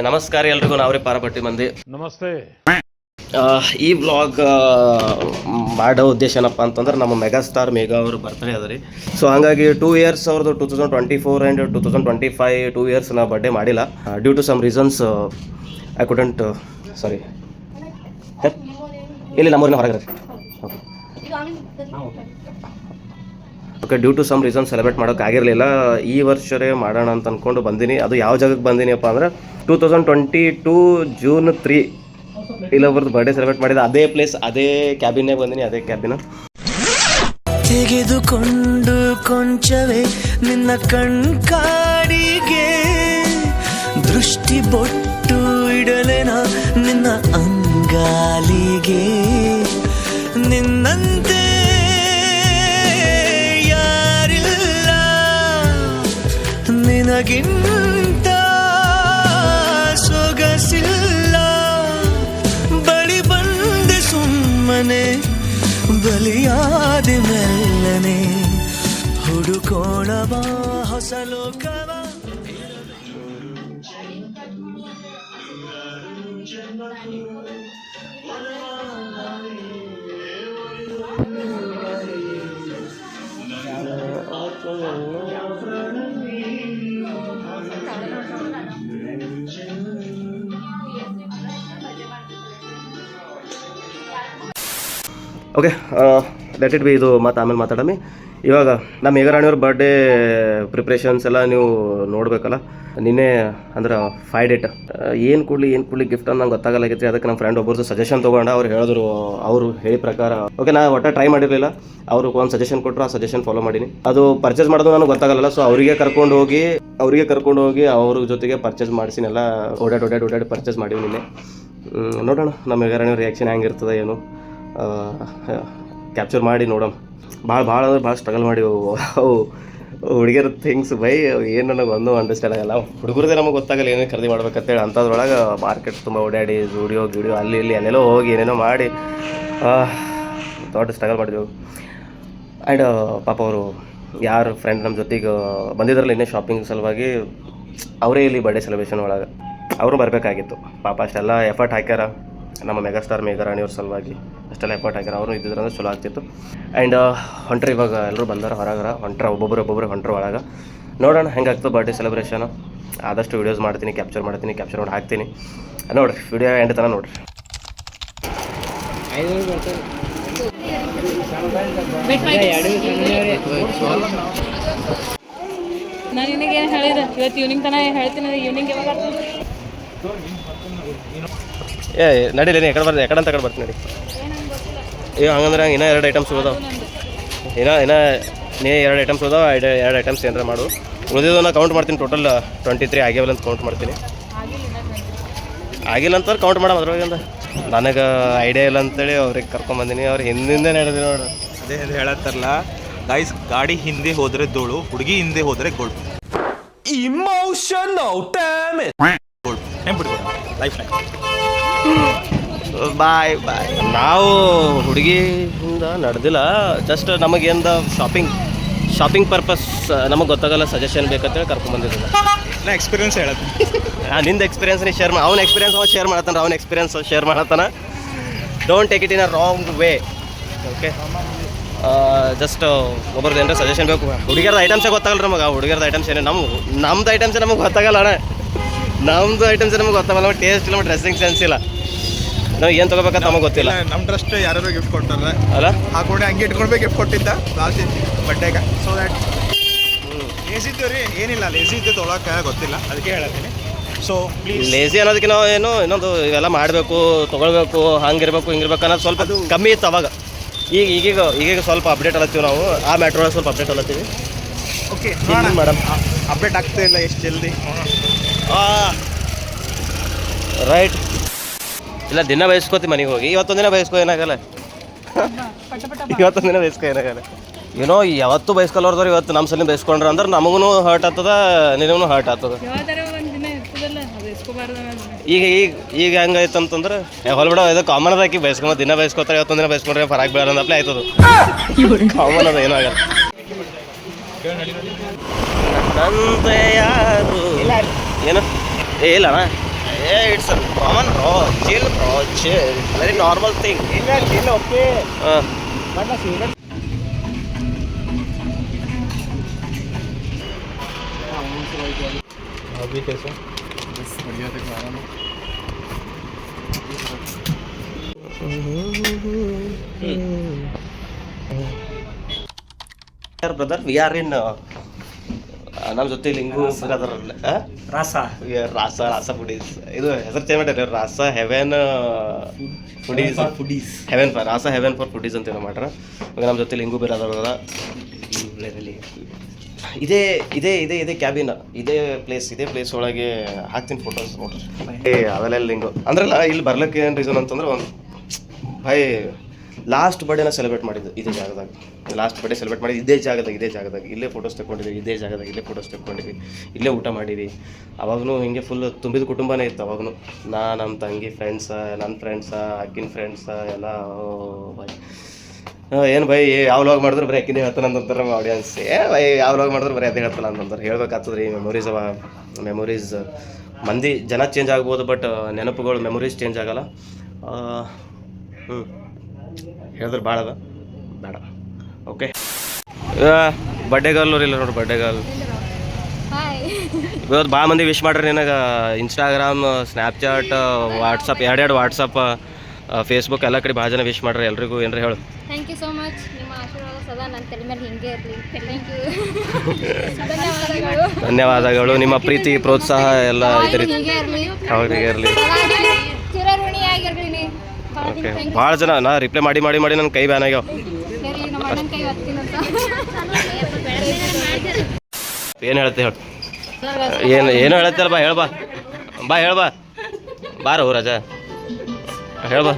ನಮಸ್ಕಾರ ಎಲ್ರಿಗೂ, ನಾವ್ರಿ ಪಾರಪಟ್ಟಿ ಮಂದಿ. ನಮಸ್ತೆ. ಈ ವ್ಲಾಗ್ ಮಾಡೋ ಉದ್ದೇಶ ಏನಪ್ಪ ಅಂತಂದ್ರೆ ನಮ್ಮ ಮೆಗಾಸ್ಟಾರ್ ಮೇಘಾ ಅವರು ಬರ್ತ್ಡೇ ಅದ ರೀ. ಸೊ ಹಾಗಾಗಿ 2 ಇಯರ್ಸ್ ಅವ್ರದ್ದು 2024 ಆ್ಯಂಡ್ 2025 2 ಇಯರ್ಸ್ ನಾ ಬರ್ಡೇ ಮಾಡಿಲ್ಲ. Due to some reasons I couldn't sorry ಇಲ್ಲಿ ನಮ್ಮೂರಿನ ಹೊರಗೆ okay, due to some reason celebrate ಮಾಡೋಕೆ ಆಗಿರಲಿಲ್ಲ. ಈ ವರ್ಷರೇ ಮಾಡೋಣ ಅಂತ ಅಂದ್ಕೊಂಡು ಬಂದೀನಿ. ಅದು ಯಾವ ಜಾಗಕ್ಕೆ ಬಂದೀನಿಯಪ್ಪ ಅಂದ್ರೆ 2022 ಜೂನ್ 3 ಇಲ್ಲೊಬ್ರದ್ದು ಬರ್ಡೇ ಸೆಲೆಬ್ರೇಟ್ ಮಾಡಿದ ಅದೇ ಪ್ಲೇಸ್, ಅದೇ ಕ್ಯಾಬಿನ್ನೇ ಬಂದೀನಿ, ಅದೇ ಕ್ಯಾಬಿನ್. ತೆಗೆದುಕೊಂಡು ಕೊಂಚವೇ ನಿನ್ನ ಕಣ್ಕಾಡಿಗೆ ದೃಷ್ಟಿ ಬೊಟ್ಟು ಇಡಲೆನ ನಿನ್ನ ಅಂಗಾಲಿಗೆ ನಿನ್ನಂತೆ ಯಾರಿಲ್ಲ ನಿನಗಿಂತ ಸೊಗಸಿಲ್ಲ ಬಳಿ ಬಂದೆ ಸುಮ್ಮನೆ ಬಲಿಯಾದಿ ಮೆಲ್ಲನೆ ಹುಡುಕೋಣವ ಹೊಸ ಲೋಕವ. Okay, let it be. ಇದು ಮತ್ತು ಆಮೇಲೆ ಮಾತಾಡಮಿ. ಇವಾಗ ನಮ್ಮ ಮೇಘರಾಣಿಯವ್ರ ಬರ್ಡೇ ಪ್ರಿಪ್ರೇಷನ್ಸ್ ಎಲ್ಲ ನೀವು ನೋಡಬೇಕಲ್ಲ. ನಿನ್ನೆ ಅಂದ್ರೆ 5 ಡೇಟ್ ಏನು ಕೊಡಲಿ ಗಿಫ್ಟ್ ಅಂತ ನಂಗೆ ಗೊತ್ತಾಗಲಾಗೈತಿ. ಅದಕ್ಕೆ ನಮ್ಮ ಫ್ರೆಂಡ್ ಒಬ್ಬರದ್ದು ಸಜೆಷನ್ ತೊಗೊಂಡು ಅವ್ರು ಹೇಳಿದ್ರು, ಅವರು ಹೇಳಿ ಪ್ರಕಾರ ಓಕೆ. ನಾ ಒಟ್ಟು ಟ್ರೈ ಮಾಡಿರಲಿಲ್ಲ, ಅವರು ಒಂದು ಸಜೆಷನ್ ಕೊಟ್ಟರು, ಆ ಸಜೆಷನ್ ಫಾಲೋ ಮಾಡೀನಿ. ಅದು ಪರ್ಚೇಸ್ ಮಾಡೋದು ನನಗೆ ಗೊತ್ತಾಗಲ್ಲ. ಸೊ ಅವರಿಗೆ ಕರ್ಕೊಂಡು ಹೋಗಿ ಅವ್ರ ಜೊತೆಗೆ ಪರ್ಚೇಸ್ ಮಾಡಿಸಿನೆಲ್ಲ ಓಡಾಡಿ ಪರ್ಚೇಸ್ ಮಾಡೀವಿ ನಿನ್ನೆ. ನೋಡೋಣ ನಮ್ಮ ಮೇಘರಾಣಿಯವ್ರ ರಿಯಾಕ್ಷನ್ ಹೆಂಗಿರ್ತದೆ ಏನು ಕ್ಯಾಪ್ಚರ್ ಮಾಡಿ ನೋಡೋಣ. ಭಾಳ ಸ್ಟ್ರಗಲ್ ಮಾಡಿ ಅವು ಹುಡುಗಿಯರ ಥಿಂಗ್ಸ್ ಬೈ ಏನು ನನಗೆ ಒಂದು ಅಂಡರ್ಸ್ಟ್ಯಾಂಡ್ ಆಗಲ್ಲ. ಹುಡುಗರದೇ ನಮಗೆ ಗೊತ್ತಾಗಲ್ಲ ಏನೇನು ಖರೀದಿ ಮಾಡ್ಬೇಕಂತೇಳಿ. ಅಂಥದ್ರೊಳಗೆ ಮಾರ್ಕೆಟ್ ತುಂಬ ಓಡಾಡಿ ಗಿಡಿಯೋ ಅಲ್ಲಿ ಇಲ್ಲಿ ಅಲ್ಲೆಲ್ಲೋ ಹೋಗಿ ಏನೇನೋ ಮಾಡಿ ದೊಡ್ಡ ಸ್ಟ್ರಗಲ್ ಮಾಡಿದೆವು. ಆ್ಯಂಡ್ ಪಾಪ ಅವರು ಯಾರು ಫ್ರೆಂಡ್ ನಮ್ಮ ಜೊತೆಗೆ ಬಂದಿದ್ರಲ್ಲ ಇನ್ನೇ ಶಾಪಿಂಗ್ ಸಲುವಾಗಿ, ಅವರೇ ಇಲ್ಲಿ ಬರ್ಡೇ ಸೆಲೆಬ್ರೇಷನ್ ಒಳಗೆ ಅವರು ಬರಬೇಕಾಗಿತ್ತು. ಪಾಪ ಅಷ್ಟೆಲ್ಲ ಎಫರ್ಟ್ ಹಾಕ್ಯಾರ ನಮ್ಮ ಮೆಗಾಸ್ಟಾರ್ ಮೇಘರಾಣಿಯವ್ರ ಸಲುವಾಗಿ, ಅಷ್ಟೆಲ್ಲ ಎಫರ್ಟ್ ಹಾಕ್ಯಾರ. ಅವರು ಇದ್ದಿದ್ರಂದ್ರೆ ಚಲೋ ಆಗ್ತಿತ್ತು. ಆ್ಯಂಡ್ ಹೊಂಟ್ರೆ ಇವಾಗ ಎಲ್ಲರೂ ಬಂದಾರ ಹೊರಗರ, ಒಬ್ಬೊಬ್ಬರು ಹೊಂಟ್ರೆ ಒಳಗೆ. ನೋಡೋಣ ಹೆಂಗಾಗ್ತದೆ ಬರ್ಡೇ ಸೆಲೆಬ್ರೇಷನು. ಆದಷ್ಟು ವೀಡಿಯೋಸ್ ಮಾಡ್ತೀನಿ, ಕ್ಯಾಪ್ಚರ್ ಮಾಡಿ ಹಾಕ್ತೀನಿ. ನೋಡಿರಿ, ವಿಡಿಯೋ ಎಂಡ್ ತನಕ ನೋಡಿರಿ. ನಾನು ನಿನಗೇನು ಹೇಳಿದೆ ಇವತ್ತು ಈವ್ನಿಂಗ್ ತನಕ ಹೇಳ್ತೀನಿ. ಈವ್ನಿಂಗ್ ಯಾವಾಗ ನಡೀಲಿ, ಎಕಡಂತ ಬರ್ತೀನಿ ನಡಿ. ಹಂಗಂದ್ರೆ ಇನ್ನೂ 2 ಐಟಮ್ಸ್ ಹೋದಾವ, ಇನ್ನೂ 2 ಐಟಮ್ಸ್ ಹೋದಾವ. 2 ಐಟಮ್ಸ್ ಏನಾರ ಮಾಡು. ಉಳಿದಿದ್ದು ಕೌಂಟ್ ಮಾಡ್ತೀನಿ. ಟೋಟಲ್ 23 ಆಗ್ಯಾವಲ್ಲ ಅಂತ ಕೌಂಟ್ ಮಾಡ್ತೀನಿ. ಆಗಿಲ್ಲ ಅಂತ ಕೌಂಟ್ ಮಾಡೋ ಅದ್ರೊಳಗಿಂದ ನನಗೆ ಐಡಿಯಾ ಇಲ್ಲ ಅಂತೇಳಿ ಅವ್ರಿಗೆ ಕರ್ಕೊಂಬಂದಿನಿ. ಅವ್ರು ಹಿಂದಿಂದ ನಡೆದಿ ನೋಡು. ಅದೇ ಹೇಳತ್ತಾರಲ್ಲ ಗೈಸ್, ಗಾಡಿ ಹಿಂದೆ ಹೋದ್ರೆ ಧೂಳು, ಹುಡುಗಿ ಹಿಂದೆ ಹೋದ್ರೆ ಗೋಲ್ಡ್. ಇಮೋಷನಲ್ ಡ್ಯಾಮೇಜ್ ಗೋಲ್ಡ್ ನೆನ್ಪಿಟ್ಕೊಳ್ಳಿ ಲೈಫ್ ಟೈಮ್. ಬಾಯ್ ನಾವು ಹುಡುಗಿಯಿಂದ ನಡೆದಿಲ್ಲ. ಜಸ್ಟ್ ನಮಗೇಂದ ಶಾಪಿಂಗ್ ಪರ್ಪಸ್ ನಮಗೆ ಗೊತ್ತಾಗಲ್ಲ, ಸಜೆಷನ್ ಬೇಕಂತೇಳಿ ಕರ್ಕೊಂಡ್ಬಂದಿದ್ದಿಲ್ಲ. ನಾ ಎಕ್ಸ್ಪೀರಿಯನ್ಸ್ ಹೇಳತ್ತೀನಿ. ನಿಂದು ಎಕ್ಸ್ಪೀರಿಯನ್ಸ್ ನೀ ಶೇರ್ ಮಾಡಿ. ಅವ್ನ ಎಕ್ಸ್ಪೀರಿಯನ್ಸ್ ಶೇರ್ ಮಾಡತ್ತಾನ. Don't take it in a wrong way. Okay, just ಒಬ್ಬರದ್ದು ಏನಾರ ಸಜೆಷನ್ ಬೇಕು. ಹುಡುಗಿಯರ್ದು ಐಟಮ್ಸೇ ಗೊತ್ತಾಗಲ್ಲ ನಮಗೆ. ಹುಡುಗಿಯರ್ದು ಐಟಮ್ಸ್ ಏನೇ ನಮ್ದು ಐಟಮ್ಸೇ ನಮಗೆ ಗೊತ್ತಾಗಲ್ಲ ಅಣ್ಣ. ನಮ್ದು ಐಟಮ್ಸೇ ನಮಗೆ ಗೊತ್ತಾಗಲ್ಲ. ನಮಗೆ ಟೇಸ್ಟ್ ಇಲ್ಲ, ಡ್ರೆಸ್ಸಿಂಗ್ ಸೆನ್ಸ್ ಇಲ್ಲ. ನಾವು ಏನು ತೊಗೋಬೇಕಂತ ನಮಗೆ ಗೊತ್ತಿಲ್ಲ. ನಮ್ಮ ಡ್ರೆಸ್ಟ್ ಯಾರು ಗಿಫ್ಟ್ ಕೊಟ್ಟಾರ ಅಲ್ಲ, ಹಾಕೊಂಡು ಹಂಗೆ ಇಟ್ಕೊಳ್ಬೇಕು. ಗಿಫ್ಟ್ ಕೊಟ್ಟಿದ್ದ ಲಾಸ್ಟ್ ಬಡ್ಡೆಗೆ. ಸೊ ದ್ಯಾಟ್ ಲೇಸಿ ಇದ್ದೀವಿ ರೀ, ಏನಿಲ್ಲ ಲೇಸಿ ಇದ್ದು ತೊಗೊಳಕ್ಕೆ ಗೊತ್ತಿಲ್ಲ, ಅದಕ್ಕೆ ಹೇಳತ್ತೀನಿ. ಸೊ ಪ್ಲೀಸ್, ಲೇಸಿ ಅನ್ನೋದಕ್ಕೆ ನಾವು ಏನು ಇನ್ನೊಂದು ಇವೆಲ್ಲ ಮಾಡಬೇಕು, ತೊಗೊಳ್ಬೇಕು, ಹಿಂಗಿರ್ಬೇಕು ಅನ್ನೋದು ಸ್ವಲ್ಪ ಕಮ್ಮಿ ಇತ್ತು ಅವಾಗ. ಈಗೀಗ ಸ್ವಲ್ಪ ಅಪ್ಡೇಟ್ ಅಲ್ಲತ್ತೀವಿ ನಾವು. ಆ ಮ್ಯಾಟ್ರೊಳಗೆ ಸ್ವಲ್ಪ ಅಪ್ಡೇಟ್ ಅಲ್ಲತ್ತೀವಿ. ಓಕೆ ಮೇಡಮ್, ಅಪ್ಡೇಟ್ ಆಗ್ತಾ ಇಲ್ಲ ಎಷ್ಟು ಜಲ್ದಿ. ರೈಟ್. ಇಲ್ಲ, ದಿನ ಬಯಸ್ಕೋತಿ ಮನೆಗೆ ಹೋಗಿ. ಇವತ್ತೊಂದು ದಿನ ಬಯಸ್ಕೋ, ಏನಾಗಲ್ಲ. ಇವತ್ತೊಂದು ದಿನ ಬಯಸ್ಕೋ, ಏನಾಗಲ್ಲ. ಏನೋ ಯಾವತ್ತೂ ಬಯಸ್ಕೊಲ್ಲವ್ರದವ್ರು ಇವತ್ತು ನಮ್ಮ ಸಲ ಬಯಸ್ಕೊಂಡ್ರೆ ಅಂದ್ರೆ ನಮಗೂ ಹರ್ಟ್ ಆಗ್ತದ, ನಿನಗೂ ಹರ್ಟ್ ಆಗ್ತದ. ಈಗ ಹೆಂಗಾಯ್ತು ಅಂತಂದ್ರೆ ಹೊಲ್ಬಿಡ, ಇದು ಕಾಮನ್ ಅದ. ಆಕಿ ಬಯಸ್ಕೊಂಬ ದಿನ ಬಯಸ್ಕೋತಾರೆ, ಇವತ್ತೊಂದು ದಿನ ಬಯಸ್ಕೊಂಡ್ರೆ ಫರಾಕ್ ಬೀಳೋದು ಅಪ್ಲೇ ಆಯ್ತದ. ಕಾಮನ್ ಅದ, ಏನೂ ಆಗಲ್ಲ. ನಂತೆ ಯಾರು ಏನು ಇಲ್ಲ it's common bro, chill bro, chill, very normal thing. ಇಲ್ಲ ಓಕೆ ಹಾಂ ಬಟ್ ನಾ ಸಿಗರೇಟ್ अभी कैसे बस बढ़िया तक आ रहा हूँ ಬ್ರದರ್ ವಿ ಆರ್ ಇನ್ ನಮ್ಮ ಜೊತೆ ಲಿಂಗು ಬ್ರದರ್ ರಾಸ ರಾಸ ಫುಡೀಸ್. ಇದು ಹೆಸರು ಚೇಂಜ್ ಮಾಡಿರಿ, Rasa heaven foodies heaven for Rasa heaven for foodies ಅಂತ ಏನೋ ಮಾಡ್ರ. ಇವಾಗ ನಮ್ಮ ಜೊತೆ ಲಿಂಗು ಬೇರೆ ಇದೇ ಇದೇ ಇದೇ ಇದೇ ಕ್ಯಾಬಿನ್, ಇದೇ ಪ್ಲೇಸ್ ಒಳಗೆ ಹಾಕ್ತೀನಿ ಫೋಟೋಸ್ ನೋಡ್ರಿ. ಅವೆಲ್ಲ ಲಿಂಗು ಅಂದ್ರಲ್ಲ ಇಲ್ಲಿ ಬರ್ಲಿಕ್ಕೆ ಏನು ರೀಸನ್ ಅಂತಂದ್ರೆ ಒಂದು ಭಾಯ್ ಲಾಸ್ಟ್ ಬರ್ಡೇನ ಸೆಲೆಬ್ರೇಟ್ ಮಾಡಿದ್ದು ಇದೇ ಜಾಗದಾಗ. ಲಾಸ್ಟ್ ಬರ್ಡೇ ಸೆಲೆಬ್ರೇಟ್ ಮಾಡಿದ್ದು ಇದೇ ಜಾಗದಾಗ ಇಲ್ಲೇ ಫೋಟೋಸ್ ತೆಕ್ಕೊಂಡಿದ್ವಿ, ಇದೇ ಜಾಗದಾಗ ಇಲ್ಲೇ ಫೋಟೋಸ್ ತೆಕ್ಕೊಂಡಿದ್ವಿ, ಇಲ್ಲೇ ಊಟ ಮಾಡಿದ್ವಿ. ಅವಾಗೂ ಹಿಂಗೆ ಫುಲ್ ತುಂಬಿದ ಕುಟುಂಬನೇ ಇತ್ತು. ಅವಾಗೂ ನಮ್ಮ ತಂಗಿ ಫ್ರೆಂಡ್ಸ, ನನ್ನ ಫ್ರೆಂಡ್ಸ, ಅಕ್ಕಿನ ಫ್ರೆಂಡ್ಸ ಎಲ್ಲ. ಬಾಯ್ ಏನು ಬೈ ಯಾವ ಲಾಗ್ ಮಾಡಿದ್ರು ಬರೀ ಅಕ್ಕಿನೇ ಹೇಳ್ತಾನೆ ಅಂತಂತಾರೆ ನಮ್ಮ ಆಡಿಯನ್ಸ್. ಬೈ ಯಾವ ಲಾಗ್ ಮಾಡಿದ್ರು ಬರೀ ಅದೇ ಹೇಳ್ತಾನೆ ಅಂತಂತಾರೆ. ಹೇಳ್ಬೇಕಾಗ್ತದೆ ರೀ, ಮೆಮೊರೀಸ್ ಮಂದಿ ಜನ ಚೇಂಜ್ ಆಗ್ಬೋದು, ಬಟ್ ನೆನಪುಗಳು ಮೆಮೊರೀಸ್ ಚೇಂಜ್ ಆಗಲ್ಲ. ಹೇಳಿದ್ರೆ ಭಾಳ ಅದ ಬೇಡ. ಓಕೆ ಬರ್ಡೇ ಗರ್ಲ್ ಇಲ್ಲ ನೋಡ್ರಿ, ಬರ್ಡೇ ಗರ್ಲ್ ಇವತ್ತು ಭಾಳ ಮಂದಿ ವಿಶ್ ಮಾಡ್ರಿ ನಿನಗೆ. ಇನ್ಸ್ಟಾಗ್ರಾಮ್, ಸ್ನ್ಯಾಪ್ಚಾಟ್, ವಾಟ್ಸಪ್, ಎರಡು ವಾಟ್ಸಪ್, ಫೇಸ್ಬುಕ್ ಎಲ್ಲ ಕಡೆ ಭಾಳ ಜನ ವಿಶ್ ಮಾಡ್ರಿ. ಎಲ್ರಿಗೂ ಏನ್ರಿ ಹೇಳು. Thank you so much. ನಿಮ್ಮ ಆಶೀರ್ವಾದ ಸದಾ ನನ್ನ ತಲೆ ಮೇಲೆ ಹಿಂಗೆ ಇರಲಿ. ಥ್ಯಾಂಕ್ ಯು, ಧನ್ಯವಾದಗಳು. ಧನ್ಯವಾದಗಳು. ನಿಮ್ಮ ಪ್ರೀತಿ ಪ್ರೋತ್ಸಾಹ ಎಲ್ಲ ಇದ್ರಿ ಹೀಗೆ ಇರಲಿ, ಅವ್ರಿಗೆ ಇರಲಿ. ಚಿರಋಣಿಯಾಗಿರ್ಲಿ. ಓಕೆ ಭಾಳ ಜನ ನಾ ರಿಪ್ಲೈ ಮಾಡಿ ನನ್ನ ಕೈ ಬ್ಯಾನ್ ಆಗ್ಯಾವ. ನಮ್ಮ ಅಣ್ಣನ ಕೈ ಒತ್ತೀನಂತ. ಏನು ಹೇಳ್ತೆ ಹೇಳು, ಏನು ಹೇಳತ್ತಲ್ಲ ಬಾ ಹೇಳ್ಬಾ, ಹೇಳ್ಬಾ ಬಾರೋ ರಜಾ ಹೇಳ್ಬಾ.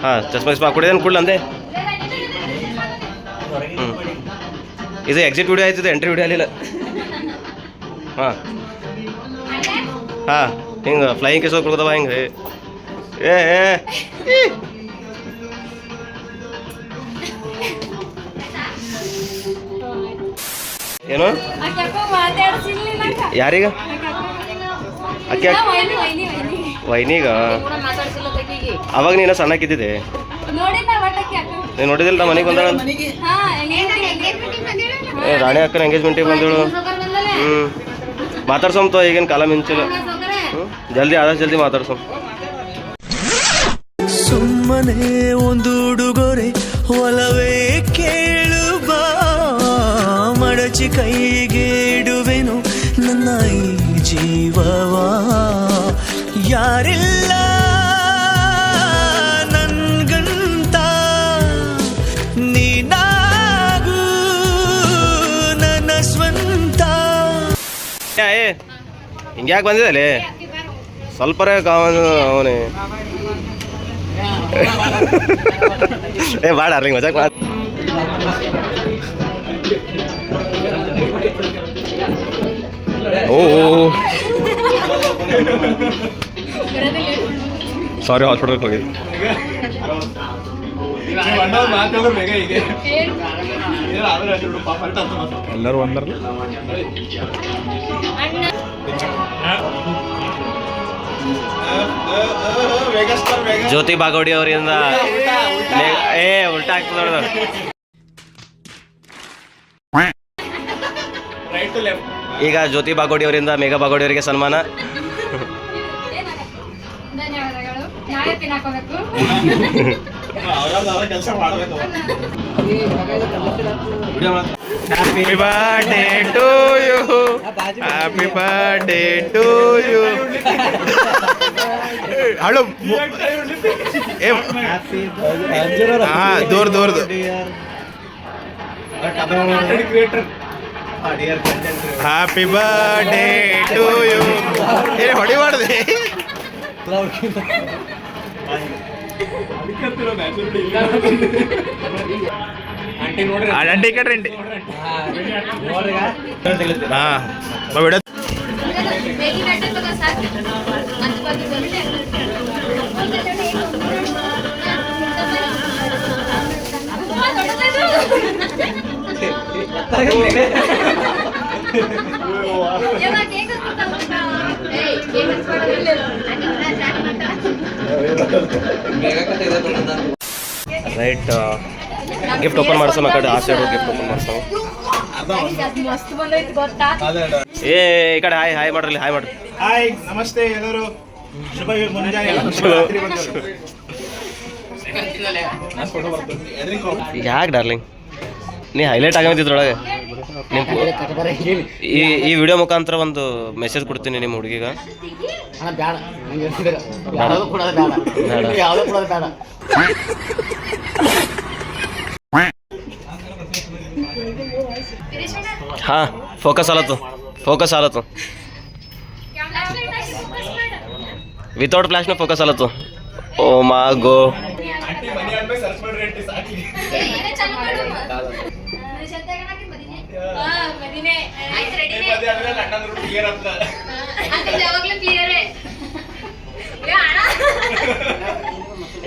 ಹಾಂ ಚಸ್ಮಾ ಕುಡಿದೇನು ಕುಡ್ಲ ಅಂದೆ. ಇದು ಎಕ್ಸಿಟ್ ವಿಡಿಯೋ ಆಯ್ತದೆ, ಎಂಟ್ರಿ ವಿಡಿಯೋ ಅಲ್ಲಿಲ್ಲ. ಹಾಂ ಹಿಂಗೆ ಫ್ಲೈಯಿಂಗ್ ಕೇಸ್ ಹೋಗಿ ಕುಡ್ದವ ಹಿಂಗೆ. ಏನು ಯಾರೀಗ ಅಕ್ಕಿ ವೈನಿಗ? ಅವಾಗ ನೀನು ಸಣ್ಣಕ್ಕಿದ್ದಿದೆ, ನೀನು ನೋಡಿದಿಲ್ಲ ನಮ್ಮ ಮನೆಗೆ ಬಂದಾಳ. ರಾಣಿ ಅಕ್ಕನ ಎಂಗೇಜ್ಮೆಂಟಿಗೆ ಬಂದಳು. ಮಾತಾಡ್ಸೋಂತ ಈಗೇನು ಕಾಲ ಮಿಂಚಿಲ್ಲ. ಜಲ್ದಿ ಆದಷ್ಟು ಜಲ್ದಿ ಮಾತಾಡ್ಸೋಂ. ಸುಮ್ಮನೆ ಒಂದು ಉಡುಗೊರೆ ಒಲವೇ ಕೇಳುವ, ಮಡಚಿ ಕೈಗೆ ಇಡುವೆನು ನನ್ನ ಈ ಜೀವವಾ. ಯಾರಿಲ್ಲ ನನ್ಗಂತ, ನೀನಾಗೂ ನನ್ನ ಸ್ವಂತ. ಹಿಂಗ್ಯಾಕೆ ಬಂದಿದಲ್ಲಿ ಸ್ವಲ್ಪರೇ ಅವನೇ ಭಾಳ ಅರ್ಲಿಂಗ್ ಮಜಾಕ್ ಮಾಡ. ಓ ಸಾರಿ, ಹಾಸ್ಪಿಟಲ್ಗೆ ಹೋಗಿದ್ದೆ. ಎಲ್ಲರೂ ಒಂದರ್ಲ ಜ್ಯೋತಿ ಬಾಗೋಡಿ ಅವರಿಂದ ಉಲ್ಟಾ ಆಗ್ತದೆ ನೋಡ್ದು. ಈಗ ಜ್ಯೋತಿ ಬಾಗೋಡಿ ಅವರಿಂದ ಮೇಘಾ ಬಾಗೋಡಿ ಅವರಿಗೆ ಸನ್ಮಾನ. ಧನ್ಯವಾದಗಳು. ನಾಳೆ ತಿನ್ನಾಕೋಬೇಕು. ಕೆಲಸ ಮಾಡಬೇಕು. Happy birthday to you, happy birthday to you. ಹಳು ದೂರ ದೂರದು. Happy birthday to you. ಹೊಡಿ ಮಾಡಿದೆ. ಆಂಟಿ ಕಟ್ರಿ ಹಾಂ ಬಿಡ. ರೈಟ್ ಗಿಫ್ಟ್ ಓಪನ್ ಮಾಡ್ಸೋಣ ಆ ಕಡೆ ಆ ಸೈಡ್ ಗಿಫ್ಟ್ ಓಪನ್ ಮಾಡ್ಸೋಣ ಮಸ್ತ್ ಬಂದೈತಿ ಗೊತ್ತಾ? ಏ ಈ ಕಡೆ ಹಾಯ್ ಹಾಯ್ ಮಾಡ್ರಿ ಹಾಯ್ ಮಾಡ್ರಿ ಹಾಯ್ ನಮಸ್ತೆ ಎಲ್ಲರೂ ಶುಭ ಮುಂಜಾನೆ ಯಾಕೆ ಡಾರ್ಲಿಂಗ್ ನೀ ಹೈಲೈಟ್ ಆಗಂತಿದ್ರೊಳಗೆ ಈ ವಿಡಿಯೋ ಮುಖಾಂತರ ಒಂದು ಮೆಸೇಜ್ ಕೊಡ್ತೀನಿ ನಿಮ್ಮ ಹುಡುಗಿಗ. ಹಾ ಫೋಕಸ್ ಆಲತ್ತು ವಿತೌಟ್ ಫ್ಲಾಶ್ನ ಫೋಕಸ್ ಆಲತ್ತು. ಓ ಮಾ ಗೋ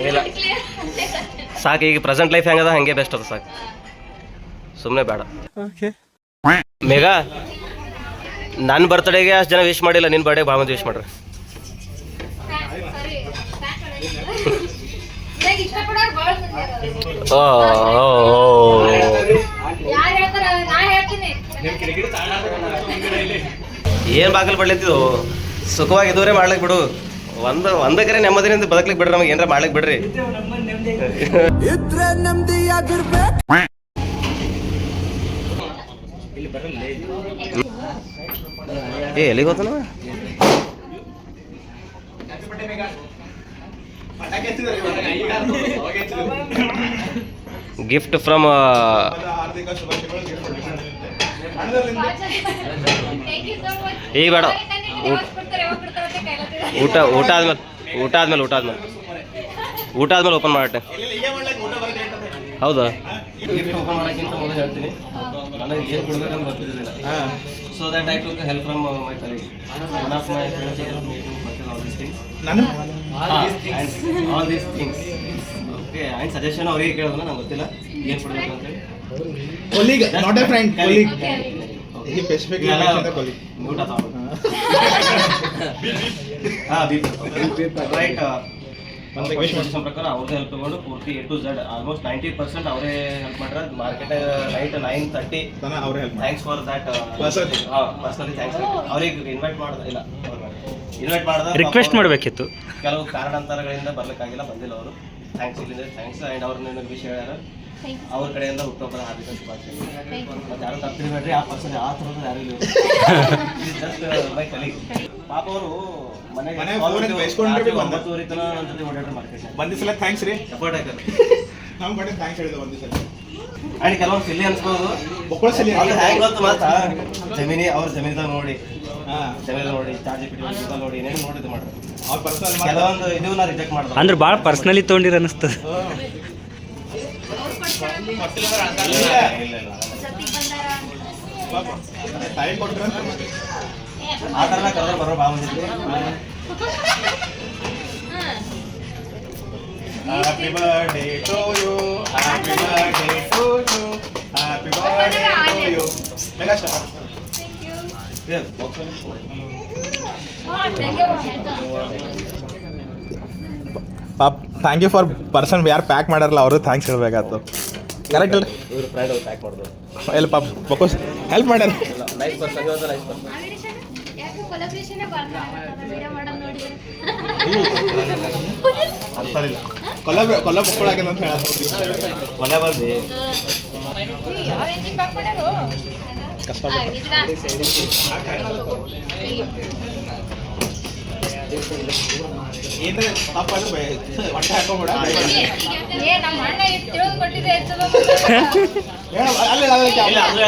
ಇಲ್ಲ ಸಾಕು. ಈಗ ಪ್ರೆಸೆಂಟ್ ಲೈಫ್ ಹೆಂಗದ ಹಂಗೆ ಬೆಸ್ಟ್ ಅದ ಸಾಕು, ಸುಮ್ಮನೆ ಬೇಡ. ಮೇಘ ನನ್ನ ಬರ್ತಡೇಗೆ ಅಷ್ಟು ಜನ ವಿಶ್ ಮಾಡಿಲ್ಲ, ನಿನ್ನ ಬರ್ಡೇಗೆ ಭಾಳ ಮಂದಿ ವಿಶ್ ಮಾಡ್ರಿ. ಏನು ಬಾಕಲ್ ಬಡ್ಲತ್ತಿದ್ದು ಸುಖವಾಗಿದ್ದವ್ರೆ ಮಾಡ್ಲಿಕ್ಕೆ ಬಿಡು. ಒಂದಕ್ಕರೆ ನೆಮ್ಮದಿನಿಂದ ಬದುಕ್ಲಿಕ್ಕೆ ಬಿಡ್ರಿ, ನಮಗೆ ಏನಾರ ಮಾಡ್ಲಿಕ್ಕೆ ಬಿಡ್ರಿ. ಇದ್ರೆ ನೆಮ್ಮದಿಯಾಗಿರ್ಬೇಕು. ಏ ಎಲ್ಲಿಗೆ ಹೋತನ ಗಿಫ್ಟ್ ಫ್ರಮ್ ಈ ಬೇಡ ಊಟ ಆದ್ಮೇಲೆ ಓಪನ್ ಮಾಡಟ್ಟೆ. ಹೌದಾ? ಗಿಫ್ಟ್ ಓಪನ್ ಮಾಡೋಕ್ಕಿಂತ ಮೊದಲು ಹೇಳ್ತೀನಿ ನನಗೆ ಏನು ಕೊಡ್ಬೇಕಂತ ಗೊತ್ತಿದ್ದಿಲ್ಲ. So that I took help from my colleague. One of my friends all these things okay. And suggestion ಅವ್ರಿಗೆ ಕೇಳೋದನ್ನ ನಂಗೆ ಗೊತ್ತಿಲ್ಲ ಏನು ಕೊಡಬೇಕು ಅಂತೇಳಿ. Colleague not A friend, colleague. ಈ ಸ್ಪೆಸಿಫಿಕ್ ಕೊಲೀಗ್ ಊಟ ರೈಟ್. ಒಂದು ಪ್ರಕಾರ ಅವ್ರದ್ದೇ ಹೆಲ್ಪ್ ತಗೊಂಡು ಪೂರ್ತಿ A to Z ಆಲ್ಮೋಸ್ಟ್ 90% ಅವರೇ ಹೆಲ್ಪ್ ಮಾಡ್ರೆ. ಮಾರ್ಕೆಟ್ ನೈಟ್ 9:30 ಅವರೇ help. Thanks for that. Personally thanks. ಅವ್ರಿಗೆ ಇನ್ವೈಟ್ ಮಾಡಿದ ರಿಕ್ವೆಸ್ಟ್ ಮಾಡಬೇಕಿತ್ತು, ಕೆಲವು ಕಾರಣಾಂತರಗಳಿಂದ ಬರ್ಲಿಕ್ಕಾಗಿಲ್ಲ, ಬಂದಿಲ್ಲ ಅವರು. ಥ್ಯಾಂಕ್ಸ್ ಇಲ್ಲಿಂದ ಥ್ಯಾಂಕ್ಸ್. ಆ್ಯಂಡ್ ಅವ್ರು ನನಗೆ ವಿಷಯ ಹೇಳ್ಯಾರ, ಅವ್ರ ಕಡೆಯಿಂದ ಹುಟ್ಟುಹಬ್ಬದ ಹಾರ್ದಿಕ ಶುಭಾಶಯಗಳು. ಮತ್ತೆ ಯಾರು ತಪ್ಪಿರಿ ಬೇಡ್ರಿ, ಆ ಪರ್ಸನ್ ಆ ಥರದ್ದು ಯಾರು ಇಲ್ಲ. Just by colleague. ಪಾಪ ಅವರು ಮನೆಗೆ ಒಂಬತ್ತುವರೆ ತನ ಅಂತ ಓಡಾಡ್ರಿ ಮಾರ್ಕೆಟ್ ಬಂದಿಸಲ ಥ್ಯಾಂಕ್ಸ್ ರೀ. ಎಫರ್ಟ್ ಹಾಕಲ್ಲ ನಮ್ಮ ಕಡೆ ಥ್ಯಾಂಕ್ಸ್ ಹೇಳಿದ ಒಂದಿಸಲ. ಆ್ಯಂಡ್ ಕೆಲವೊಂದು ಸಿಲ್ಲಿ ಅನ್ಸ್ಬೋದು, ಬೊಕ್ಕಳ ಸಲಿ ಹ್ಯಾಂಗೆ ಗೊತ್ತು ಮಾತಾ ಅವ್ರ ಜಮೀನ್ದಾಗ ನೋಡಿ ಚಾರ್ಜ್ ನೋಡಿ ಏನೇನು ನೋಡಿದ್ದು ಮಾಡ್ರಿ. ಅವ್ರ ಪರ್ಸನಲ್ ಕೆಲವೊಂದು ಇದು ನಾ ರಿಜೆಕ್ಟ್ ಮಾಡ್ದೆ. ಅಂದ್ರೆ ಭಾಳ ಪರ್ಸ್ನಲಿ ತೊಗೊಂಡಿರ ಅನಿಸ್ತದೆ. ಟೈಮ್ ಕೊಟ್ರೆ ಆ ಥರ ಕಲರ್ ಬರೋ ಭಾಳ ಬಂದಿತ್ತು. Happy birthday to you, happy birthday to you, happy birthday to you. Mega star. Thank you for person ಯಾರು ಪ್ಯಾಕ್ ಮಾಡಾರಲ್ಲ ಅವರು ಥ್ಯಾಂಕ್ಸ್ ಹೇಳ್ಬೇಕಾಯ್ತು. ಕರೆಕ್ಟ್ ಅಲ್ರಿ? ಇವ್ರು ಫ್ರೆಂಡ್ ಅವ್ರು ಪ್ಯಾಕ್ ಮಾಡಿದ್ರು. ಎಲ್ಲ ಪಾಪ ಬಕೋಸ್ ಹೆಲ್ಪ್ ಮಾಡ್ಯಾರ. Nice person, nice person. ಅಂತಾರಿಲ್ಲ ಕೊಲ್ಲ ಬೊಕ್ಕಳಾಗ್ಯದ ಅಂತ ಹೇಳ ಕೊನೆ ಬಂದು ಕಷ್ಟ. ಏನ್ರಿ ತಪ್ಪಾದ್ರೆ ಹೊಟ್ಟೆ ಹಾಕೋಬೇಡ.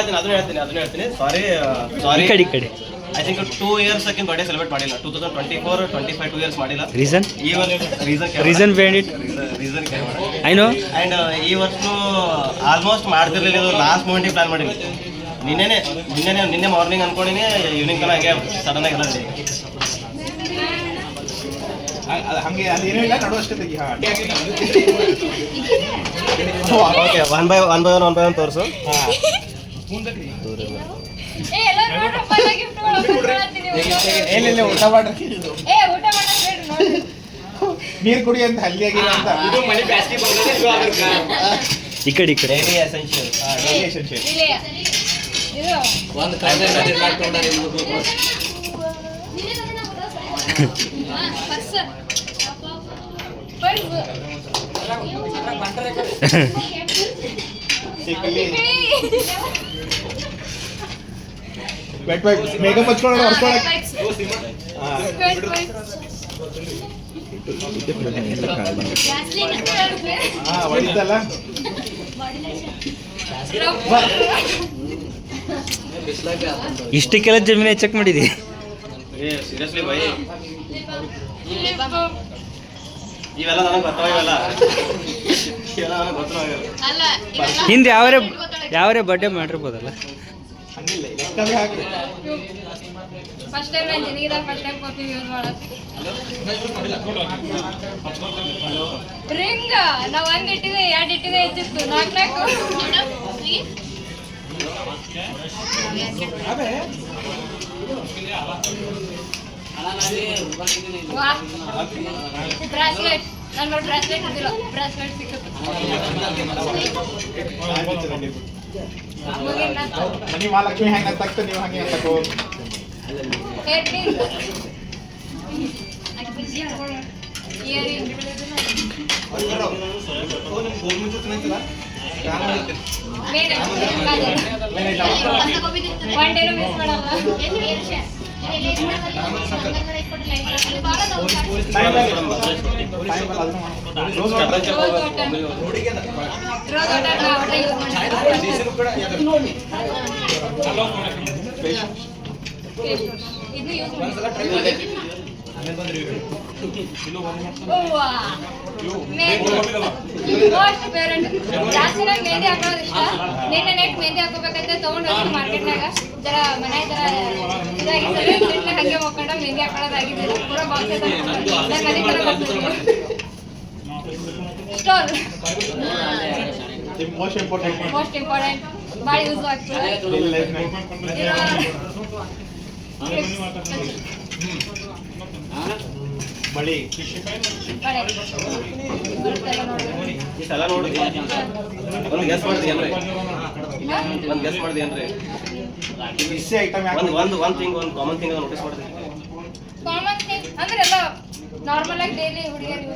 ಅದನ್ನು ಹೇಳ್ತೀನಿ. ಸಾರಿ ಕಡೆ ಕಡೆ ಐ ಥಿಂಕ್ 2 years ಅಕ್ಕಿಂತ ಬರ್ಡೇ ಸೆಲೆಬ್ರೇಟ್ ಮಾಡಿಲ್ಲ. 2024, 25 2 years ಮಾಡಿಲ್ಲ. Reason reason behind it reason I know. And ಈ ವರ್ಷನೂ ಆಲ್ಮೋಸ್ಟ್ ಮಾಡ್ತಿರ್ಲಿಲ್ಲ. ಇದು ಲಾಸ್ಟ್ ಮೂಮೆಂಟಿಗೆ ಪ್ಲಾನ್ ಮಾಡಿದ್ವಿ. ನಿನ್ನೆ ಮಾರ್ನಿಂಗ್ ಅನ್ಕೊಂಡಿನಿ, ಈವ್ನಿಂಗ್ ತನಕ ಹಂಗೆ ಸಡನ್ ಆಗಿ ಎಲ್ಲ ಹಂಗೆ ಅದೇನೂ ಇಲ್ಲ, ನಡು ಅಷ್ಟೇ ತೆಗಿ. ಓಕೆ. ಒನ್ ಬೈ ಒನ್ ತೋರಿಸು. ಏ ಎಲ್ಲರೂ ನೋಡ್ರಪ್ಪ ಗಿಫ್ಟ್ ಏನಿಲ್ಲ ಊಟ ಮಾಡ್ರಿ ಏ ಊಟ ಮಾಡೋದು ನೋಡ್ರಿ ನೀರು ಕುಡಿ ಅಂತ ಹಲ್ಲಿ ಆಗಿಲ್ಲ ಅಂತ ಈ ಕಡೆ ಇಲ್ಲಿ ಇದು ಮೇಕಪ್ ಹಚ್ಕೊಳ್ಳೋಣ ಹೊರ್ಕೊಳಕ್ ಹೊಡಿತಲ್ಲ ಇಷ್ಟಕ್ಕೆಲ್ಲ ಜಮೀನು ಚೆಕ್ ಮಾಡಿದಿ ಸೀರಿಯಸ್ಲಿ ಬೈ ಇವೆಲ್ಲ ನನಗೆ ಗೊತ್ತಾಗಲ್ಲ ಇವೆಲ್ಲ ನನಗೆ ಗೊತ್ತಾಗಲ್ಲ ಅಲ್ಲ ಹಿಂದೆ ಯಾವರೇ ಬರ್ಡೇ ಮಾಡಿರ್ಬೋದಲ್ಲ. ಹಂಗಿಲ್ಲ ಲೆಕ್ಕವೇ ಹಾಕಿ ಫಸ್ಟ್ ಟೈಮ್ ನಾನು ಜಿಂದಗಿದಾಗ ಫಸ್ಟ್ ಟೈಮ್ ಕಾಫಿ ಯೂಸ್ ಮಾಡೋದು ರಿಂಗ್ ನಾವು ಒಂದು ಇಟ್ಟಿದೆ ಎರಡು ಇಟ್ಟಿದೆ ಹೆಚ್ಚಿತ್ತು ನಾಲ್ಕು ಬ್ರಾಸ್ಲೆಟ್ ನನ್ನ ಬ್ರಾಸ್ಲೆಟ್ ಇದ್ದಿಲ್ಲ ಬ್ರಾಸ್ಲೆಟ್ ಸಿಕ್ಕುತ್ತೆ ಮನಿ ಮಹಾಲಕ್ಷ್ಮಿ ಹೆಂಗ ತಕ್ಕ ನೀವು ಹಂಗೆ ತಗೋ ಇಯರಿಂಗ್ ಒನ್ ಡೇನು ಮಿಸ್ ಮಾಡಲ್ಲ ಇದು ಯೂಸ್ ಮೋಸ್ಟ್ ಫೇವರೆಟ್ ಜಾಸ್ತಿ ನಂಗೆ ಮೆಹಂದಿ ಹಾಕೋದು ಇಷ್ಟ. ನಿನ್ನೆ ನೈಟ್ ಮೆಹಂದಿ ಹಾಕೋಬೇಕಂತ ತೊಗೊಂಡು ಹೋಗಿ ಮಾರ್ಕೆಟ್ನಾಗ ಜರ ಮನೆ ಜರ ಇದಾಗಿತ್ತು ಹಂಗೆ ಹೋಗ್ಕೊಂಡು ಮೆಹಂದಿ ಹಾಕೊಳ್ಳೋದಾಗಿದ್ದಿಲ್ಲ ಪೂರ ಬಾಕ್ಸ್ ನಂಗೆ ಅದೇ ಥರ ಬರ್ತದೆ ಸ್ಟೋರ್ ಮೋಸ್ಟ್ ಇಂಪಾರ್ಟೆಂಟ್ ಭಾಳ ಯೂಸ್ ಆಗ್ತದೆ ಬಳಿ ಈ ಸಲ ನೋಡಿ ಒಂದು ಗೆಸ್ ಮಾಡಿದ್ರಿ ಏನ್ರಿ ಒಂದು ಗೆಸ್ ಮಾಡಿದ್ರಿ ಏನ್ರಿ ಇಷ್ಟೇ ಐಟಮ್ ಒಂದು ಥಿಂಗ್ ಒಂದು ಕಾಮನ್ ಥಿಂಗ್ ನೋಟಿಸ್ ಮಾಡಿದ್ರಿ ಕಾಮನ್ ಥಿಂಗ್ ಅಂದ್ರೆ ಎಲ್ಲ ನಾರ್ಮಲ್ ಆಗಿ ಡೈಲಿ ಹುಡುಗಿಯರು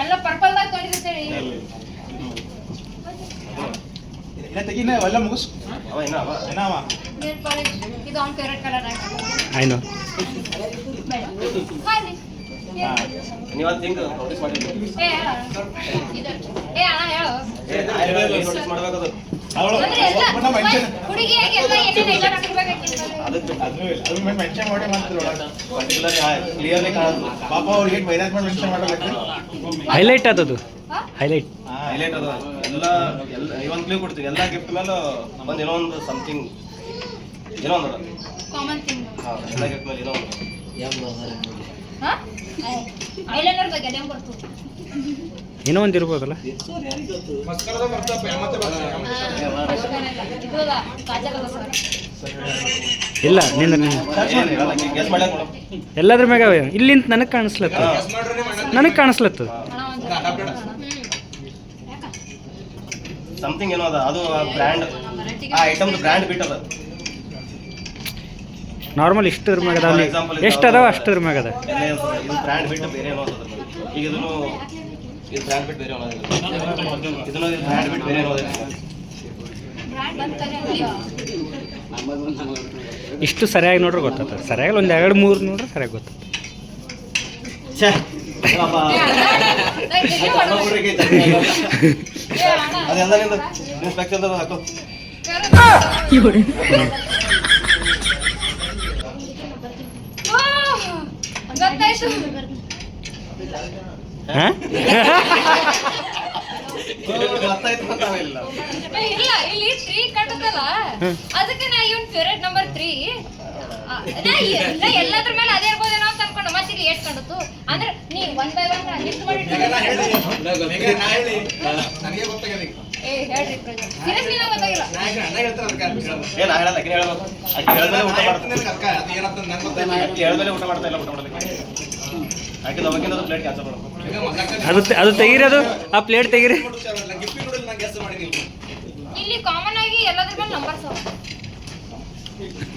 ಎಲ್ಲ ಪರ್ಪಲ್ದಾಗ ತೊಗೊಂಡಿರ್ತೀವಿ ತೆಗಿನ ಎಲ್ಲ ಮುಗಿಸ್ ಅವ ಏನಾವ ನೇಲ್ ಪಾಲಿಶ್ ಇದು ಅವ್ನ ಫೇವ್ರೆಟ್ ಕಲರ್ ಆಯ್ನು ನೀವೊಂದು ಥಿಂಗ್ ನೋಟಿಸ್ ಮಾಡಿದ್ರಿ ಏ ಅಣ್ಣ ಹೇಳು ನೋಟಿಸ್ ಮಾಡ್ಬೇಕದು ಅಂದ್ರೆ ಎಲ್ಲ ಹುಡುಗಿಯಾಗಿ ಎಲ್ಲ ಏನೇನು ಎಲ್ಲ ಹಾಕಿರ್ಬೇಕಾಗಿತ್ತು ಅದ್ರ ಮೇಲೆ ಮೆನ್ಷನ್ ಮಾಡಿ ಮಾಡ್ತಿರೋಣ ಪರ್ಟಿಕ್ಯುಲರ್ ಕ್ಲಿಯರ್ಲಿ ಕಾಣೋದು ಪಾಪ ಅವ್ರಿಗೆ ಮ್ಯಾನೇಜ್ಮೆಂಟ್ ಮೆನ್ಷನ್ ಮಾಡಲ್ಲ ಹೈಲೈಟ್ ಅದದು ಹೈಲೈಟ್ ಹೈಲೈಟ್ ಅದು ಎಲ್ಲ ಒಂದು ಕ್ಲೂ ಕೊಡ್ತೀವಿ ಎಲ್ಲ ಗಿಫ್ಟ್ ಮೇಲೆ ಒಂದು ಏನೋ ಒಂದು ಸಮಥಿಂಗ್ ಏನೋ ಒಂದು ಕಾಮನ್ ಥಿಂಗ್ ಹಾಂ ಎಲ್ಲ ಗಿಫ್ಟ್ ಮೇಲೆ ಏನೋ ಒಂದು ಹಾ ಐಲೈನರ್ ಬಗ್ಗೆ ಅದೇನು ಬರ್ತು ಏನೋ ಒಂದು ಇರ್ಬೋದಲ್ಲ. ಮಸ್ಕರದ ಬರ್ತಾ ಮತ್ತೆ ಇದು ಕಾಜಲ್ ಅದ ಸರ್ ಇಲ್ಲ ನಿಂದ ಗೆಸ್ ಮಾಡ್ಯಾಕ ಮೇಡಮ್ ಎಲ್ಲದ್ರ ಮ್ಯಾಗ ಇಲ್ಲಿಂದ ನನಗೆ ಕಾಣಿಸ್ಲತ್ತ ನನಗೆ ಕಾಣಿಸ್ಲತ್ತದ ಸಮಥಿಂಗ್ ಏನೋ ಅದ ಅದು ಬ್ರ್ಯಾಂಡ್ ಆ ಐಟಮ್ದು ಬ್ರ್ಯಾಂಡ್ ಬಿಟ್ ಅದ ನಾರ್ಮಲ್ ಇಷ್ಟದ್ರ ಮ್ಯಾಗ ಅದ ಅಲ್ಲಿ ಎಷ್ಟು ಅದಾವ ಅಷ್ಟದ್ರ ಮ್ಯಾಗ ಅದ ಎಲ್ಲ ಇದು ಬ್ರ್ಯಾಂಡ್ ಬಿಟ್ಟು ಬೇರೆ ಏನೋ ಅದ ಈಗ ಇದನ್ನು ಇದು ಬ್ರ್ಯಾಂಡ್ ಬಿಟ್ಟು ಬೇರೆ ಅನ್ನೋದಿಲ್ಲ ಇದನ್ನು ಬ್ರ್ಯಾಂಡ್ ಬಿಟ್ಟು ಬೇರೆ ಅನ್ನೋದಿಲ್ಲ ಬ್ರ್ಯಾಂಡ್ ಅಂತಾನೆ ಇಷ್ಟು ಸರಿಯಾಗಿ ನೋಡ್ರೆ ಗೊತ್ತಾಗ್ತದೆ. ಸರಿಯಾಗಿ ಒಂದು 2-3 ನೋಡ್ರೆ ಸರಿಯಾಗಿ ಗೊತ್ತಾಗ್ತದೆ. ಛೇ ಅದೆಲ್ಲ ನಿಂದು ನಿಮ್ಮ ಸ್ಪೆಕ್ಸ್ ಹಾಕು ಗೊತ್ತಾಯ್ತು ಹಾಂ ಗೊತ್ತಾಯ್ತು ಇಲ್ಲ ಇಲ್ಲಿ 3 ಕಟ್ಟದಲ್ಲ ಅದಕ್ಕೆ ನಾ ಇವನ್ ಫೇವರೇಟ್ ನಂಬರ್ 3 ನಾ ಎಲ್ಲದ್ರ ಮೇಲೆ ಅದೇ ಇರ್ಬೋದೇನೋ ಅಂತ ಅನ್ಕೊಂಡು ಮತ್ತೆ ಇಲ್ಲಿ ಏಟ್ ಕಂಡತು ಅಂದ್ರೆ ನೀ 1 by 1 ಲಿಸ್ಟ್ ಮಾಡಿ ಏ ಹೇಳ್ರಿ ಸೀರಿಯಸ್ಲಿ ನಂಗೆ ಗೊತ್ತಾಗಿಲ್ಲ ಏನ್ ಹೇಳಲ್ಲ ಆಕೆ ಹೇಳ್ಬೇಕು ಆಕೆ ಹೇಳ್ದಲೆ ಊಟ ಮಾಡ್ತಾ ಇಲ್ಲ ಊಟ ಮಾಡೋದಕ್ಕೆ ಆಕೆ ನಮಗಿಂದ ಪ್ಲೇಟ್ ಕ್ಯಾನ್ಸಲ್ ಮಾಡೋದು ಅದು ತೆಗೀರಿ, ಆ ಪ್ಲೇಟ್ ತೆಗೀರಿ. ಇಲ್ಲಿ ಕಾಮನ್ ಆಗಿ ಎಲ್ಲದ್ರ ಮೇಲೆ ನಂಬರ್ಸ್ ಅವ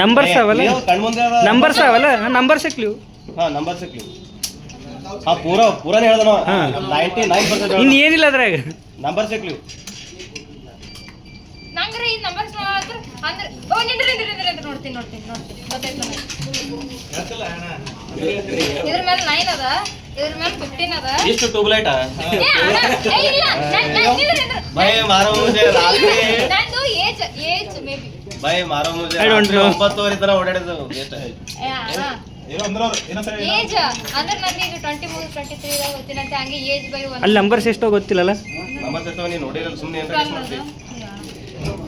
ನಂಬರ್ಸ್ ಅವಲ್ಲ, ನಂಬರ್ಸ್ ಅವಲ್ಲ, ನಂಬರ್ಸ್ ಕ್ಲೂ. ಹಾ ನಂಬರ್ ಸಿಕ್ಲಿ. ಹಾ ಪೂರಾನೇ ಹೇಳ್ದನ 99% ಇನ್ನು ಏನಿಲ್ಲ ಅದ್ರಾಗ. ನಂಬರ್ ಸಿಕ್ಲಿ. ನಂಗ್ರೆ ಈ ನಂಬರ್ಸ್ ಅಂದ್ರೆ ಓ ನಿಂದ್ರಿ ನೋಡ್ತೀನಿ ಗೊತ್ತಾಯ್ತು ನನಗೆ. ಇದ್ರ ಮೇಲೆ 9 ಅದ, ಇದ್ರ ಮೇಲೆ 15 ಅದ. ಇಷ್ಟು ಟ್ಯೂಬ್ಲೈಟ್ ಏ ಅಣ್ಣ, ಏ ಇಲ್ಲ ನಿಂದ್ರಿ ಬೈ ಮಾರೋ ಮುಜೆ ರಾತ್ರಿ ನಂದು ಏಜ್ ಮೇಬಿ ಬೈ ಮಾರೋ ಮುಜೆ I don't know. 9 ತರ ಓಡಾಡಿದ್ದು ವೇಸ್ಟ್ ಏ ಅಣ್ಣ ಏಜ್ ಅಂದ್ರೆ ನನಗೆ 23 23 ದಾಗ ಗೊತ್ತಿಲ್ಲಂತೆ ಹಂಗೆ ಏಜ್ ಬೈ ಅಲ್ಲಿ ನಂಬರ್ಸ್ ಎಷ್ಟೋ ಗೊತ್ತಿಲ್ಲಲ್ಲ. ನಂಬರ್ ಎಷ್ಟೋ ನೀನು ನೋಡಿರಲ್ಲ ಸುಮ್ಮನೆ ಏನಾರ ಗೆಸ್ ಮಾಡ್ತಿ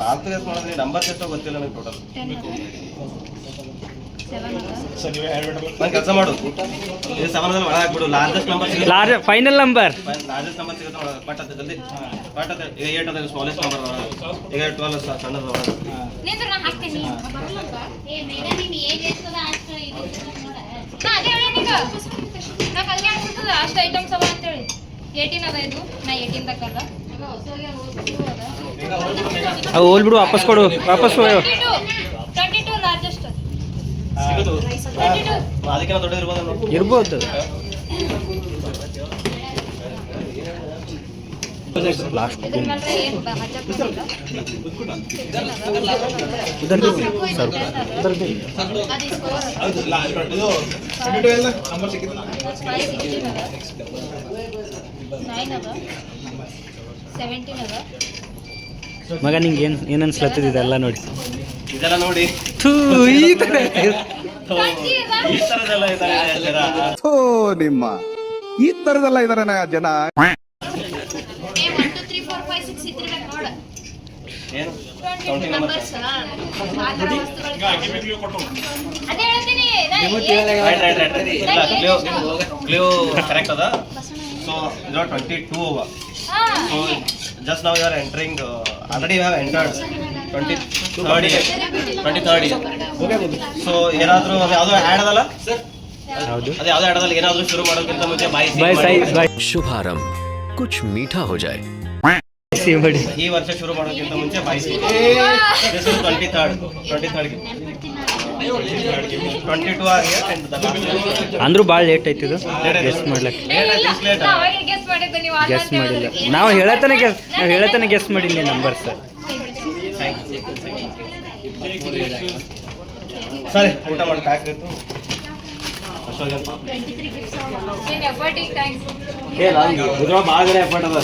ಫಾಲ್ತು ಗೆಸ್ ಮಾಡಿದ್ರಿ. ನಂಬರ್ ಎಷ್ಟೋ ಗೊತ್ತಿಲ್ಲ ನನಗೆ ಟೋಟಲ್. 7 ನಾನು ಕೆಲಸ ಮಾಡು ಇದು 7 ದಲ್ಲಿ ಒಳಗೆ ಹಾಕ್ಬಿಡು. ಲಾರ್ಜೆಸ್ಟ್ ನಂಬರ್ ಸಿಗುತ್ತೆ, ಫೈನಲ್ ನಂಬರ್. ಲಾರ್ಜೆಸ್ಟ್ ನಂಬರ್ ಸಿಗುತ್ತೆ ಒಳಗೆ. ಪಟ್ ಅಂತ ಜಲ್ದಿ ಪಟ್ ಅಂತ. ಈಗ 8 ಅದ ಸ್ಮಾಲೆಸ್ಟ್ ನಂಬರ್, ಈಗ 12 ಸಣ್ಣದ ಒಳಗೆ. ನಿಂದ್ರ ನಾ ಹಾಕ್ತೀನಿ ಏ ಮೇಗ ನೀನು ಏಜ್ ಎಷ್ಟದ ಅಷ್ಟು ಇದು ನೋಡ ನಾ ಅದೇ ಹೇಳಿ ನಿಂಗ ನಾ ಕಲ್ಗೆ ಅನ್ಸುತ್ತದ ಅಷ್ಟು ಐಟಮ್ಸ್ ಅವ ಅಂತ ಹೇಳಿ 18 ಅದ ಇದು ನಾ 18 ತಕ್ಕಲ್ಲ ಅವು ಹೋಲ್ಬಿಡು, ವಾಪಸ್ ಕೊಡು, ವಾಪಸ್ 22 ಲಾರ್ಜೆಸ್ಟ್ ಸಿಗುದು 22 ಅದಕ್ಕಿಂತ ದೊಡ್ಡ ಇರ್ಬೋದು. ಇರ್ಬೋದು. ಲಾಸ್ಟ್ ಇದ್ರ ಮೇಲೆ ಏನು ಹಚ್ಚಕ್ಕಿಲ್ಲ ಅದು ಸ್ಕೋರ್ ನಂಬರ್ ಸಿಕ್ಕಿಲ್ಲ. 9 ಅದ 17 ಅದ. ಮಗ ನಿಂಗೆ ಏನು ಅನ್ಸ್ಲತ್ತದ ಇದೆಲ್ಲ ನೋಡಿ. ಇದೆಲ್ಲ ನೋಡಿ ಥೂ, ಈ ಥರ ಈ ಥರದೆಲ್ಲ ಇದ್ದಾರೆ ಜನ. ನಿಮ್ಮ ಈ ತರದೆಲ್ಲ ಇದಾರೆ ಜನ. ಏ 1 2 3 4 5 6 ಇದ್ದಿರ್ಬೇಕು ನೋಡ. ಏನು 20 ನಂಬರ್ಸ್ ಅದೇ ಹೇಳ್ತೀನಿ ಕ್ಲೂ ಕರೆಕ್ಟ್ ಅದ. ಸೊ ಇದ್ರ 22 ಅವ. ಸೊ ಜಸ್ಟ್ ನಾವು R entering already have entered 23rd. So ಏನಾದರೂ ಯಾವುದೋ ಆ್ಯಡ್ ಅದಲ್ಲ ಹೌದು. ಅದೇ ಯಾವುದೋ ಆ್ಯಡ್ ಅದಲ್ಲ, ಏನಾದರೂ ಶುರು ಮಾಡೋಕ್ಕಿಂತ ಮುಂಚೆ ಬಾಯ್ ಸೈಜ್ ಬಾಯ್ शुभारंभ कुछ मीठा हो जाए. ಸಿ ಮಾಡಿ. ಈ ವರ್ಷ ಶುರು ಮಾಡೋಕ್ಕಿಂತ ಮುಂಚೆ ಬಾಯ್ಸಿ 23rd 22 ಆಗಿ ಅಂದ್ರೂ ಭಾಳ ಲೇಟ್ ಐತಿ ಇದು ಗೆಸ್ ಮಾಡ್ಲಕ್ಕೆ. ಗೆಸ್ ಮಾಡಿದ್ದೆ ನೀವು ಗೆಸ್ ಮಾಡಿಲ್ಲ, ನಾವು ಹೇಳತನ ಗೆಸ್ ಮಾಡಿಲ್ಲ ನಂಬರ್ಸ್. ಸರಿ ಊಟ ಮಾಡಿ ಪ್ಯಾಕ್ ಭಾಳ ಎಫರ್ಟ್ ಅದ.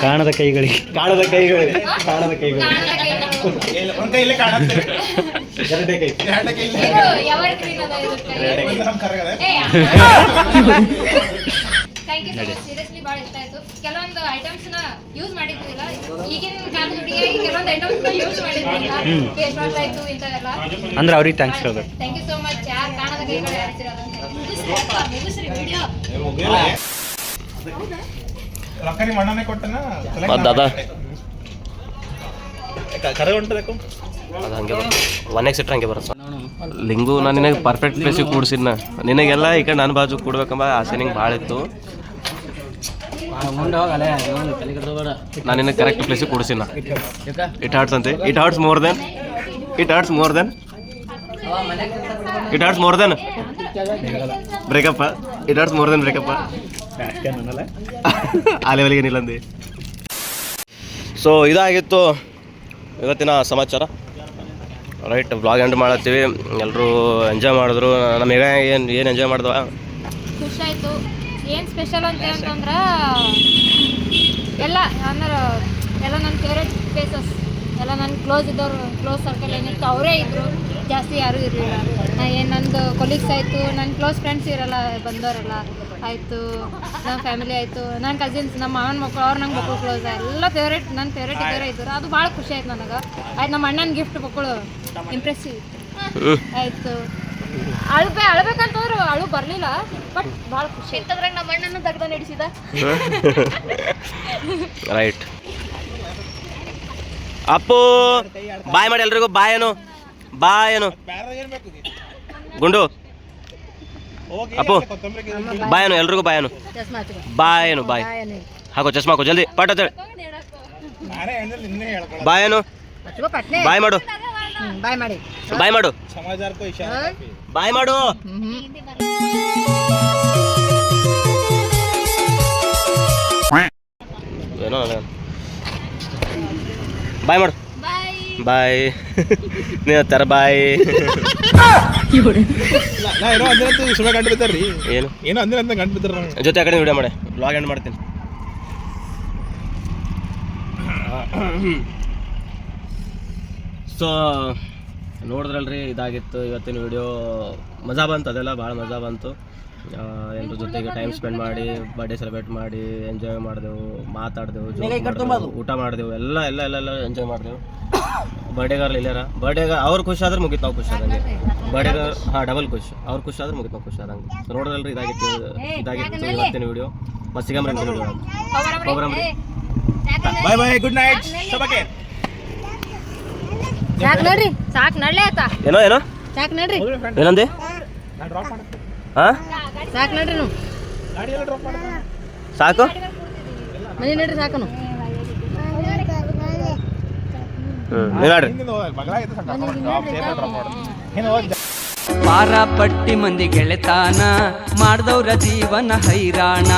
ಕಾಣದ ಕೈಗಳಿಗೆ ಒಂದ್ ಕೈ ಎರಡೇ ಕೈ ಸೀರಿಯಸ್ಲಿ ಭಾಳ ಇಷ್ಟ ಆಯ್ತು. ಕೆಲವೊಂದು ಐಟಮ್ಸ್ ನ ಯೂಸ್ ಮಾಡಿದ್ದಿಲ್ಲ, ಈಗಿನ ಕಾಲದ ಹುಡುಗಿಯಾಗಿ ಕೆಲವೊಂದು ಐಟಮ್ಸ್ ನ ಯೂಸ್ ಮಾಡಿದ್ದಿಲ್ಲ. ಫೇಸ್ ವಾಶ್ ಆಯ್ತು ಇಂಥದೆಲ್ಲ. ಅಂದ್ರೆ ಅವ್ರಿಗೆ ಥ್ಯಾಂಕ್ಸ್ ಹೇಳ್ಬೇಕು. Thank you so much. ಯಾರು ಕಾಣದ ಕೈಗಳು ಮುಗಿಸ್ರಿ ವಿಡಿಯೋ. ರೊಕ್ಕರಿ ಮಣ್ಣನೆ ಕೊಟ್ಟನ ದಾದಾ ಕರೆ ಹೊಂಟದಕ್ಕೂ ಅದು ಹಂಗೆ ಬರುತ್ತೆ 1x ಇಟ್ರೆ ಹಂಗೆ ಬರುತ್ತೆ. ಲಿಂಗು ನಾನು ನಿನಗೆ ಪರ್ಫೆಕ್ಟ್ ಪ್ಲೇಸಿಗೆ ಕೂಡ್ಸಿನ, ನಿನಗೆಲ್ಲ ಈ ಕಡೆ ನನ್ನ ಬಾಜು ಕೂಡ್ಬೇಕಂಬ ಆಸೆ ನಿಂಗೆ ಭಾಳ ಇತ್ತು. ನಾನು ನಿನಗೆ ಕರೆಕ್ಟ್ ಪ್ಲೇಸಿಗೆ ಕೂಡ್ಸಿನ. ಇಟ್ ಹರ್ಟ್ಸ್ ಅಂತೆ. ಇಟ್ ಹರ್ಟ್ಸ್ ಮೋರ್ ದೆನ್ ಬ್ರೇಕಪ್ಪ. ಇಟ್ ಹರ್ಟ್ಸ್ ಮೋರ್ ದೆನ್ ಬ್ರೇಕಪ್ಪ. ಆ ಲೆವೆಲ್ಗೆ ಏನಿಲ್ಲ ಅಂದೆ. ಸೊ ಇದಾಗಿತ್ತು ಇವತ್ತಿನ ಸಮಾಚಾರ. ರೈಟ್, ಬ್ಲಾಗ್ ಎಂಡ್ ಮಾಡತ್ತೀವಿ. ಎಲ್ಲರೂ ಎಂಜಾಯ್ ಮಾಡಿದ್ರು. ನಮಗೆ ಏನು ಎಂಜಾಯ್ ಮಾಡಿದ್ವ? ಖುಷಿ ಆಯಿತು. ಏನು ಸ್ಪೆಷಲ್ ಅಂತ ಅಂತಂದ್ರೆ ಎಲ್ಲ ಅಂದ್ರೆ ಎಲ್ಲ ನನ್ನ ಫೇವ್ರೆಟ್ ಪ್ಲೇಸಸ್ ಎಲ್ಲ ನನ್ನ ಕ್ಲೋಸ್ ಸರ್ಕಲ್ ಏನಿತ್ತು ಅವರೇ ಇದ್ದರು. ಜಾಸ್ತಿ ಯಾರೂ ಇರಲಿಲ್ಲ. ಏನು ನಂದು ಕೊಲೀಗ್ಸ್ ಆಯಿತು, ನನ್ನ ಕ್ಲೋಸ್ ಫ್ರೆಂಡ್ಸ್ ಇರಲ್ಲ ಬಂದವರೆಲ್ಲ ಆಯಿತು, ನಮ್ಮ ಫ್ಯಾಮಿಲಿ ಆಯಿತು, ನನ್ನ ಕಸಿನ್ಸ್, ನಮ್ಮ ಮಾವನ ಮಕ್ಕಳು ಅವ್ರು ನಂಗೆ ಮಕ್ಕಳು ಕ್ಲೋಸ್ ಎಲ್ಲ ನನ್ನ ಫೇವ್ರೇಟ್ ಇದ್ದವರೇ ಇದ್ದರು. ಅದು ಭಾಳ ಖುಷಿ ಆಯ್ತು ನನಗೆ. ಆಯ್ತು ನಮ್ಮ ಅಣ್ಣನ ಗಿಫ್ಟ್ ಮಕ್ಕಳು ಇಂಪ್ರೆಸಿವ್ ಆಯಿತು. ಅಳ್ಬೇಕಂತಂದ್ರು ಅಳು ಬರಲಿಲ್ಲ, ಬಟ್ ಭಾಳ ಖುಷಿ ಇತ್ತಂದ್ರೆ ನಮ್ಮ ಅಣ್ಣನ ತೆಗ್ದ ನಡೆಸಿದ. ರೈಟ್. ಅಪ್ಪು ಬಾಯ್ ಮಾಡಿ ಎಲ್ರಿಗೂ. ಬಾಯ್ ಏನು ಗುಂಡು ಅಪ್ಪು ಬಾಯ್ ಎಲ್ರಿಗೂ ಬಾಯ್ ಬಾಯ್ ಹಾಕೋ ಚಸ್ಮಾ ಹಾಕೋ ಜಲ್ದಿ ಪಾಠ ಬಾಯ್ ಬಾಯ್ ಮಾಡು ಬಾಯ್ ಮಾಡು ಬಾಯ್ ಮಾಡು. ಏನೋ ಬಾಯ್ ಮಾಡು ಬಾಯ್ ನೀವು ತರ ಬಾಯ್. ಏನೋ ಅಂದ್ರೆ ಸುಮ್ಮನೆ ಗಂಟು ಬಿದ್ದಾರ್ರಿ. ಏನೋ ಅಂದ್ರೆ ಅಂತ ಗಂಟು ಬಿದ್ದಾರ ಜೊತೆ ಆ ಕಡೆ ವಿಡಿಯೋ ಮಾಡಿ ಬ್ಲಾಗ್ ಎಂಡ್ ಮಾಡ್ತೀನಿ. ಸೊ ನೋಡಿದ್ರಲ್ರಿ, ಇದಾಗಿತ್ತು ಇವತ್ತಿನ ವಿಡಿಯೋ. ಮಜಾ ಬಂತು, ಅದೆಲ್ಲ ಭಾಳ ಮಜಾ ಬಂತು. ಎಲ್ಲರ ಜೊತೆಗೆ ಟೈಮ್ ಸ್ಪೆಂಡ್ ಮಾಡಿ ಬರ್ಡೇ ಸೆಲೆಬ್ರೇಟ್ ಮಾಡಿ ಎಂಜಾಯ್ ಮಾಡಿದೆವು, ಮಾತಾಡಿದೆವು, ಊಟ ಮಾಡಿದೆವು, ಎಲ್ಲ ಎಲ್ಲ ಎಲ್ಲ ಎಲ್ಲ ಎಂಜಾಯ್ ಮಾಡಿದೆವು. ಬರ್ಡೇಗಾರ್ಲಿ ಇಲ್ಲಾರ ಬರ್ಡೇಗಾರ ಅವ್ರು ಖುಷಿ ಆದ್ರೆ ಮುಗಿತು, ನಾವು ಖುಷಿ ಆದಂಗೆ. ಬರ್ಡೇಗಾರ್ ಡಬಲ್ ಖುಷಿ, ಅವ್ರು ಖುಷಿ ಆದ್ರೆ ಮುಗಿತು, ನಾವು ಖುಷಿ ಆದಂಗೆ. ಸೊ ನೋಡಿದ್ರಲ್ರಿ, ಇದಾಗಿತ್ತು ಇವತ್ತಿನ ವಿಡಿಯೋ. ಮತ್ತೆ ಸಿಗಮ್ರಿ ವಿಡಿಯೋ. ಬಾಯ್ ಬಾಯ್, ಗುಡ್ ನೈಟ್. ಸಾಕು ನೋಡ್ರಿ, ಸಾಕು ನಡ್ಲೆ ಆಯ್ತಾ? ಏನೋ ಸಾಕು ನೋಡ್ರಿ, ಏನಂದೆ? ಹಾಂ ಸಾಕು ನೋಡ್ರಿ ನೀವು ಸಾಕು ಮನೆ ನೋಡ್ರಿ, ಸಾಕು ನೀವು ನೋಡ್ರಿ. ಪಾರ ಪಟ್ಟಿ ಮಂದಿ ಗೆಳೆತಾನ ಮಾಡ್ದವ್ರ ಜೀವನ ಹೈರಾಣ.